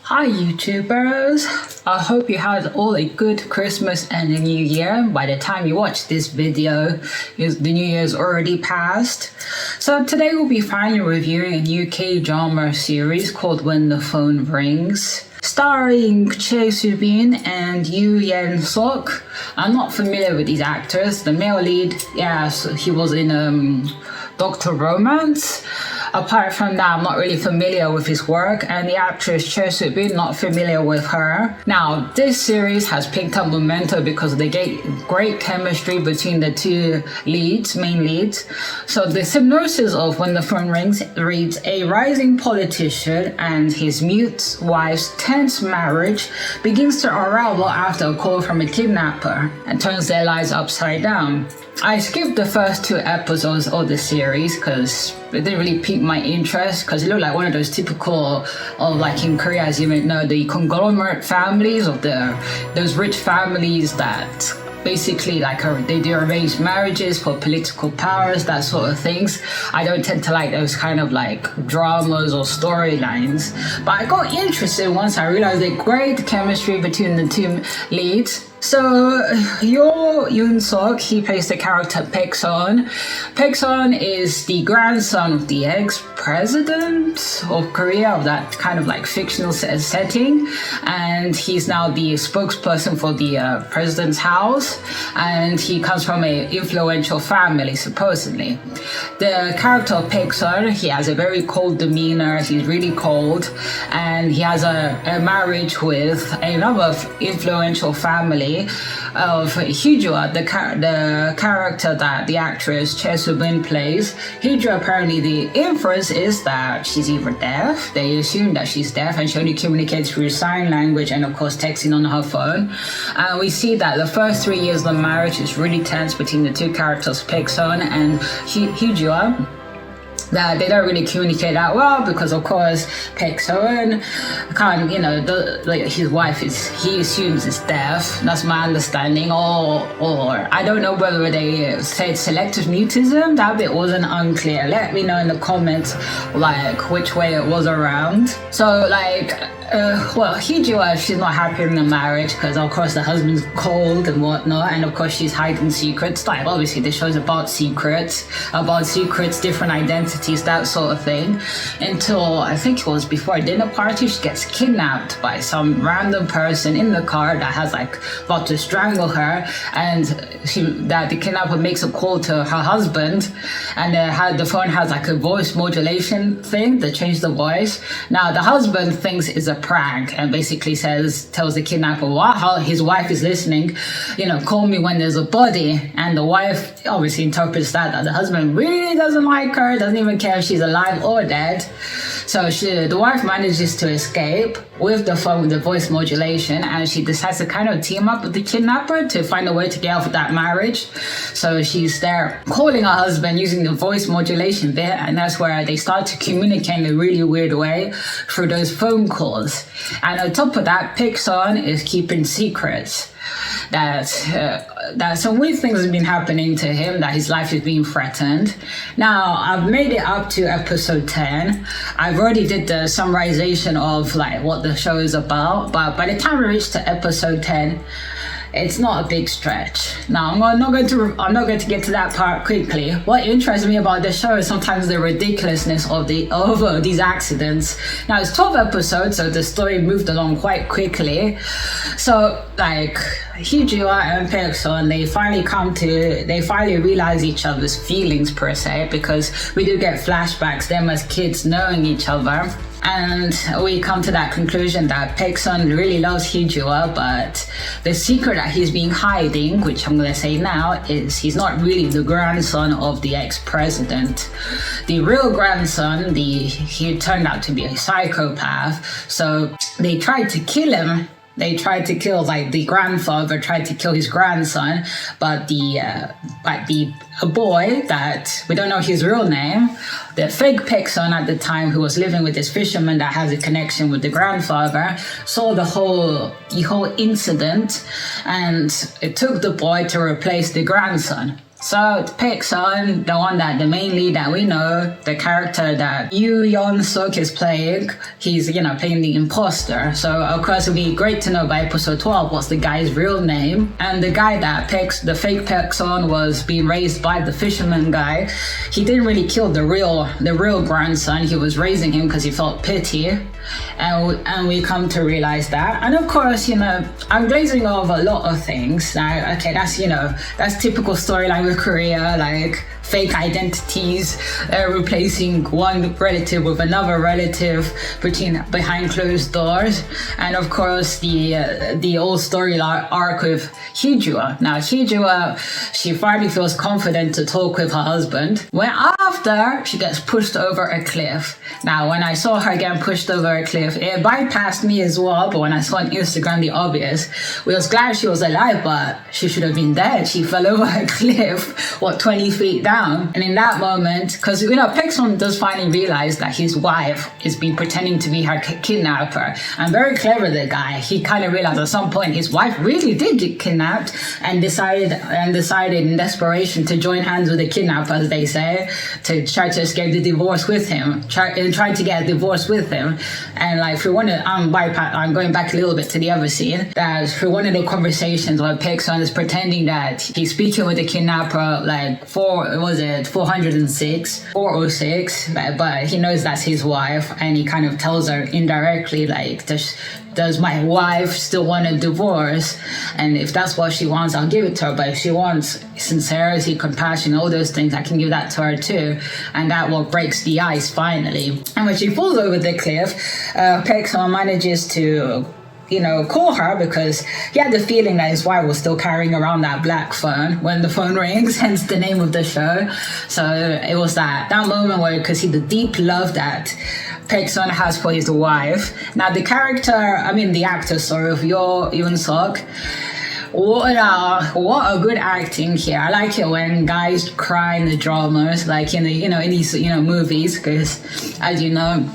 Hi YouTubers! I hope you had all a good Christmas and a New Year. By the time you watch this video, the New Year's already passed. So today we'll be finally reviewing a new K-drama series called When the Phone Rings, starring Chae Soo-bin and Yoo Yeon-seok. I'm not familiar with these actors. The male lead, yes, he was in Dr. Romance. Apart from that, I'm not really familiar with his work, and the actress Chae Soo-bin, not familiar with her. Now, this series has picked up momentum because they get great chemistry between the two main leads. So the synopsis of When the Phone Rings reads, a rising politician and his mute wife's tense marriage begins to unravel after a call from a kidnapper and turns their lives upside down. I skipped the first 2 episodes of the series because it didn't really pique my interest, because it looked like one of those typical of, like in Korea, as you may know, the conglomerate families of those rich families that basically they do arranged marriages for political powers, that sort of things. I don't tend to like those kind of like dramas or storylines, but I got interested once I realized the great chemistry between the two leads. So Yoo Yeon-seok, he plays the character Paek-sun. Paek-sun is the grandson of the ex-president of Korea, of that kind of like fictional setting, and he's now the spokesperson for the president's house, and he comes from an influential family, supposedly. The character of Paek-sun, he has a very cold demeanor, he's really cold, and he has a marriage with another influential family of Hee-jua, the character that the actress Chae Soo-bin plays. Hee-jua, apparently the inference is that she's either deaf. They assume that she's deaf and she only communicates through sign language and of course texting on her phone. And we see that the first 3 years of the marriage is really tense between the two characters, Paek-sun and Hee-jua. That they don't really communicate that well because of course Paek-sun can't, his wife he assumes is deaf. That's my understanding, or I don't know whether they said selective mutism. That bit wasn't unclear. Let me know in the comments which way it was around. So Hee-jua, she's not happy in the marriage because of course the husband's cold and whatnot, and of course she's hiding secrets. Like obviously the show's about secrets, different identities, that sort of thing. Until I think it was before a dinner party, she gets kidnapped by some random person in the car that has about to strangle her, and the kidnapper makes a call to her husband, and the phone has a voice modulation thing that changed the voice. Now the husband thinks it's a prank and basically tells the kidnapper his wife is listening, call me when there's a body. And the wife obviously interprets that the husband really doesn't like her, doesn't even care if she's alive or dead. So the wife manages to escape with the phone, with the voice modulation, and she decides to kind of team up with the kidnapper to find a way to get out of that marriage. So she's there calling her husband using the voice modulation bit, and that's where they start to communicate in a really weird way through those phone calls. And on top of that, Paek-sun is keeping secrets. That some weird things have been happening to him, that his life is being threatened. Now, I've made it up to episode 10. I've already did the summarization of what the show is about, but by the time we reach to episode 10, it's not a big stretch. Now, I'm not going to get to that part quickly. What interests me about the show is sometimes the ridiculousness of these accidents. Now, it's 12 episodes, so the story moved along quite quickly. So, Hee-jua and Paek-sun, they finally realize each other's feelings per se, because we do get flashbacks, them as kids knowing each other. And we come to that conclusion that Paek-sun really loves Hee-jua, but the secret that he's been hiding, which I'm going to say now, is he's not really the grandson of the ex-president. The real grandson, he turned out to be a psychopath, so they tried to kill him. They tried to kill, the grandfather tried to kill his grandson, but a boy that we don't know his real name, the fake Paek-sun at the time, who was living with this fisherman that has a connection with the grandfather, saw the whole incident, and it took the boy to replace the grandson. So Paek-sun, the main lead that we know, the character that Yoo Yeon-seok is playing, he's, playing the imposter. So of course it'd be great to know by episode 12 what's the guy's real name. And the guy that the fake Paek-sun was being raised by the fisherman guy, he didn't really kill the real grandson. He was raising him because he felt pity. And we come to realize that. And of course, I'm glazing over a lot of things. Now, okay, that's typical storyline with Korea, like fake identities, replacing one relative with another relative behind closed doors. And of course, the old story arc with Hee-jua. Now, Hee-jua, she finally feels confident to talk with her husband when after she gets pushed over a cliff. Now, when I saw her getting pushed over a cliff, it bypassed me as well, but when I saw on Instagram the obvious, we was glad she was alive, but she should have been dead. She fell over a cliff, 20 feet down. And in that moment, because Paek-sun does finally realize that his wife is been pretending to be her kidnapper, and very clever, the guy. He kind of realized at some point his wife really did get kidnapped, and decided in desperation to join hands with the kidnapper, as they say, to try to escape the divorce with him, trying to get a divorce with him. And like through I'm going back a little bit to the other scene, that through one of the conversations where Paek-sun is pretending that he's speaking with the kidnapper, like 406, but he knows that's his wife, and he kind of tells her indirectly, like, does my wife still want a divorce? And if that's what she wants, I'll give it to her. But if she wants sincerity, compassion, all those things, I can give that to her too. And that what breaks the ice finally. And when she falls over the cliff, Paek-sun manages to call her, because he had the feeling that his wife was still carrying around that black phone when the phone rings, hence the name of the show. So it was that moment where you could see the deep love that Paek-sun has for his wife. Now the actor, of Yoo Yeon-seok, what a good acting here. I like it when guys cry in the dramas, like in these movies, because as you know,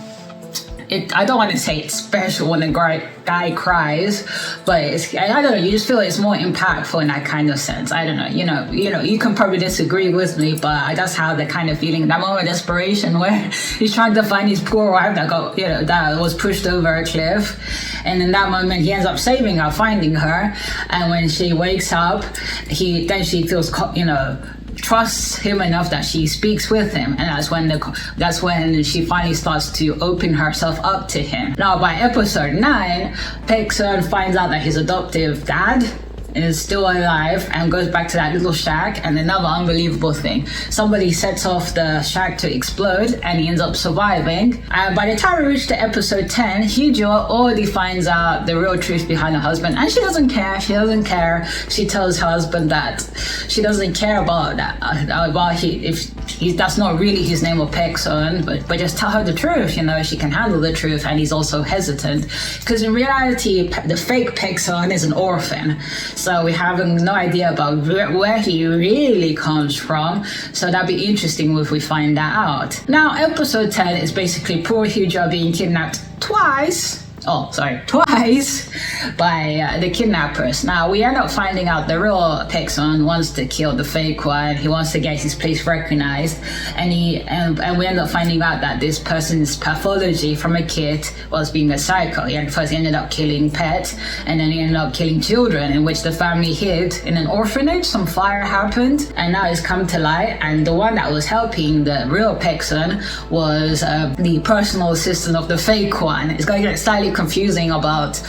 I don't want to say it's special when a guy cries, but I don't know, you just feel it's more impactful in that kind of sense. I don't know, you can probably disagree with me, but that's how the kind of feeling, that moment of desperation where he's trying to find his poor wife that was pushed over a cliff, and in that moment he ends up saving her, finding her, and when she wakes up, she feels trusts him enough that she speaks with him, and that's when she finally starts to open herself up to him. Now by episode 9, Paek-sun finds out that his adoptive dad is still alive and goes back to that little shack. And another unbelievable thing, somebody sets off the shack to explode and he ends up surviving. And by the time we reach to episode 10, Hee-jua already finds out the real truth behind her husband, and she doesn't care. She tells her husband that she doesn't care about that, that's not really his name or Paek-sun, but just tell her the truth. She can handle the truth, and he's also hesitant because in reality the fake Paek-sun is an orphan. So we have no idea about where he really comes from. So that'd be interesting if we find that out. Now, episode 10 is basically poor Hee-jua being kidnapped twice by the kidnappers. Now we end up finding out the real Paek-sun wants to kill the fake one. He wants to get his place recognized, and we end up finding out that this person's pathology from a kid was being a psycho. He ended up killing pets, and then he ended up killing children, in which the family hid in an orphanage. Some fire happened, and now it's come to light, and the one that was helping the real Paek-sun was the personal assistant of the fake one. It's going to get slightly confusing about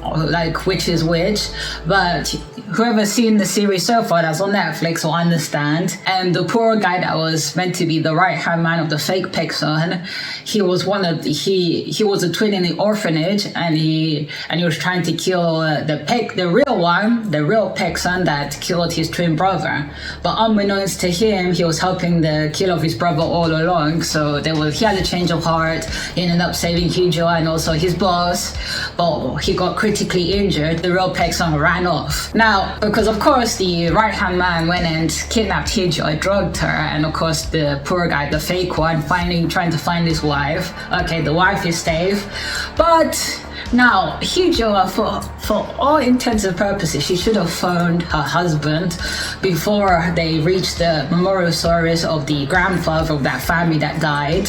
like which is which, but whoever's seen the series so far that's on Netflix will understand. And the poor guy that was meant to be the right-hand man of the fake Paek-sun, he was he was a twin in the orphanage, and he was trying to kill the real Paek-sun that killed his twin brother. But unbeknownst to him, he was helping the kill of his brother all along. So he had a change of heart. He ended up saving Hee-jua and also his boss, but he got critically injured. The real Paek-sun ran off. Now Now, because of course the right-hand man went and kidnapped Hee-jo, drugged her, and of course the poor guy, the fake one, finally trying to find his wife. Okay, the wife is safe, but now Hee-jo, for all intents and purposes, she should have phoned her husband before they reached the memorial service of the grandfather of that family that died,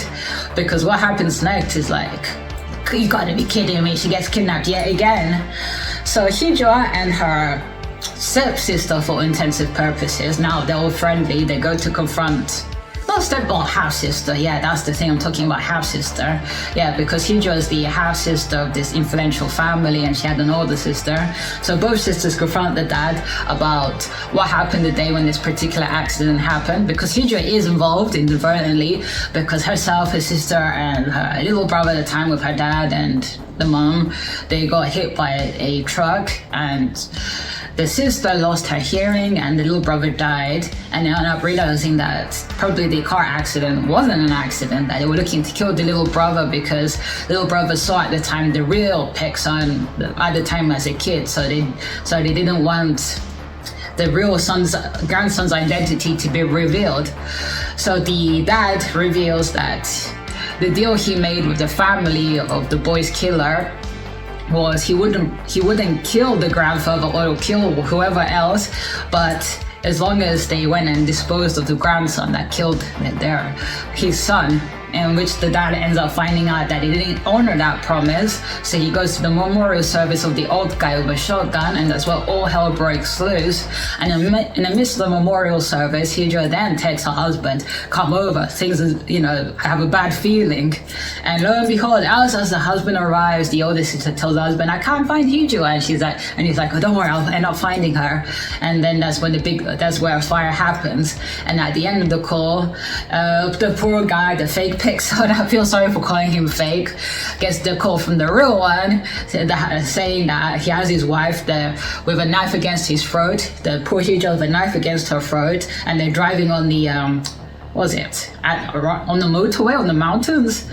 because what happens next is like, you gotta be kidding me, she gets kidnapped yet again. So Hee-jo and her stepsister, for intensive purposes, now they're all friendly, they go to confront, not step or half sister, yeah, that's the thing I'm talking about, half sister, yeah, because Hee-jo is the half sister of this influential family and she had an older sister. So both sisters confront the dad about what happened the day when this particular accident happened, because Hee-jo is involved inadvertently, because herself, her sister, and her little brother at the time with her dad and the mom, they got hit by a truck, and the sister lost her hearing and the little brother died, and they ended up realizing that probably the car accident wasn't an accident, that they were looking to kill the little brother because the little brother saw at the time the real Paek son at the time as a kid, so they didn't want the real grandson's identity to be revealed. So the dad reveals that the deal he made with the family of the boy's killer was he wouldn't kill the grandfather or kill whoever else, but as long as they went and disposed of the grandson that killed his son, in which the dad ends up finding out that he didn't honor that promise. So he goes to the memorial service of the old guy with a shotgun, and that's where all hell breaks loose. And in the midst of the memorial service, Hee-jo then texts her husband, come over, things, I have a bad feeling. And lo and behold, as the husband arrives, the older sister tells the husband, I can't find Hee-jo, and he's like, oh, don't worry, I'll end up finding her. And then that's where a fire happens. And at the end of the call, the poor guy, the fake Paek son, I feel sorry for calling him fake, gets the call from the real one saying that he has his wife there with a knife against his throat, the poor Hee-jo with a knife against her throat, and they're driving on the on the motorway on the mountains,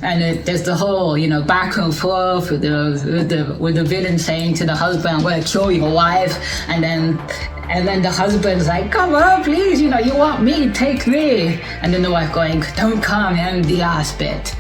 and there's the whole back and forth with the villain saying to the husband, I'm going to kill your wife, and then the husband's like, come on, please, you want me, take me. And then the wife going, don't come, and the last bit.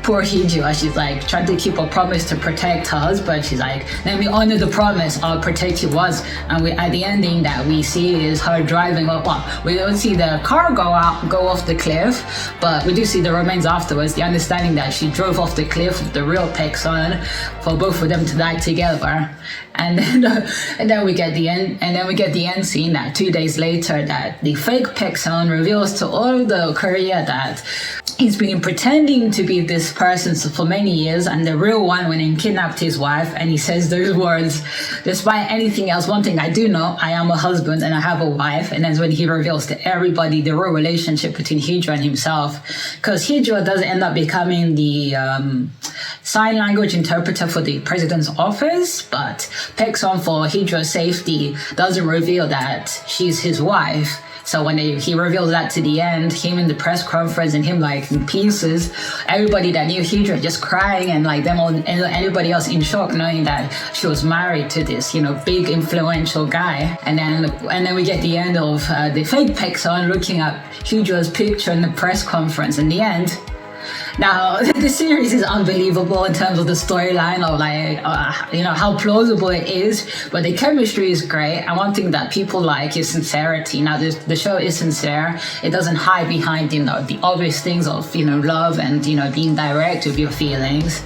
Poor Hee-jo, she's like trying to keep a promise to protect her husband. She's like, let me honor the promise, I'll protect you once. And at the ending that we see is her driving up. Well, we don't see the car go off the cliff, but we do see the remains afterwards, the understanding that she drove off the cliff with the real Paek son for both of them to die together. And then we get the end scene that 2 days later that the fake Paek son reveals to all the Korea that he's been pretending to be this person for many years, and the real one went and kidnapped his wife, and he says those words, despite anything else, one thing I do know, I am a husband and I have a wife. And that's when he reveals to everybody the real relationship between Hee-jo and himself, because Hee-jo does end up becoming the sign language interpreter for the president's office, but Paek son, for Hee-jo's safety, doesn't reveal that she's his wife. So when he reveals that to the end, him in the press conference and him like in pieces, everybody that knew Hee-jo just crying, and like them all, and anybody else in shock knowing that she was married to this, big influential guy. And then we get the end of the fake Paek son looking at Hee-jo's picture in the press conference in the end. Now, the series is unbelievable in terms of the storyline, of how plausible it is, but the chemistry is great. And one thing that people like is sincerity. Now, the show is sincere. It doesn't hide behind, the obvious things of, love and, being direct with your feelings.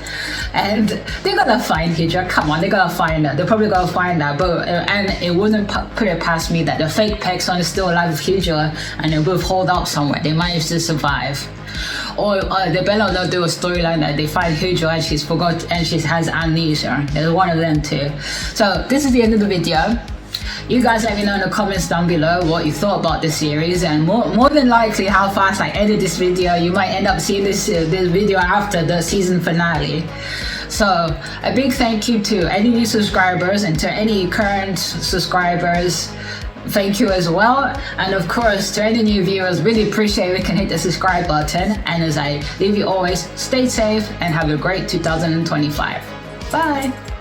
And they're gonna find Hee-jo. Come on, they're gonna find her. They're probably gonna find her. But and it wouldn't put it past me that the fake Paek son is still alive with Hee-jo, and they both hold up somewhere. They managed to survive. Or they better not do a storyline that they find Hee-jo and she has amnesia. There's one of them too. So this is the end of the video. You guys let me know in the comments down below what you thought about this series, and more than likely how fast I edit this video. You might end up seeing this video after the season finale. So a big thank you to any new subscribers, and to any current subscribers, thank you as well. And of course, to any new viewers, really appreciate if you can hit the subscribe button. And as I leave you always, stay safe and have a great 2025. Bye.